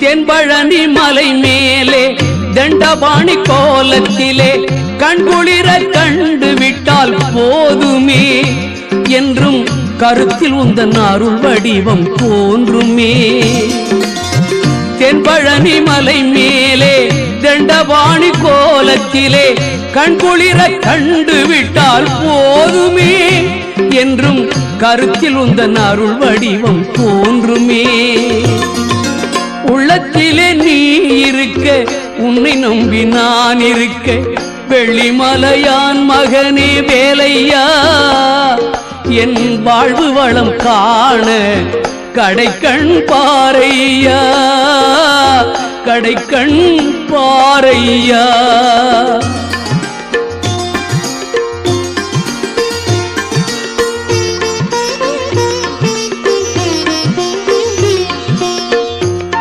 தென்பழனி மலை மேலே தண்டபாணி கோலத்திலே கண்குளிர கண்டு விட்டால் போதுமே என்றும் கருத்தில் உந்தன் அருள் வடிவம் தோன்றுமே. தென்பழனி மலை மேலே தண்டபாணி கோலத்திலே கண்குளிர கண்டு விட்டால் போதுமே என்றும் கருத்தில் உந்தன் அருள் வடிவம் தோன்றுமே. உள்ளத்திலே நீ இருக்க உன்னை நம்பி நான் இருக்க வெள்ளிமலையான் மகனே வேலையா என் வாழ்வு வளம் காண கடைக்கண் பாரையா கடைக்கண் பாரையா.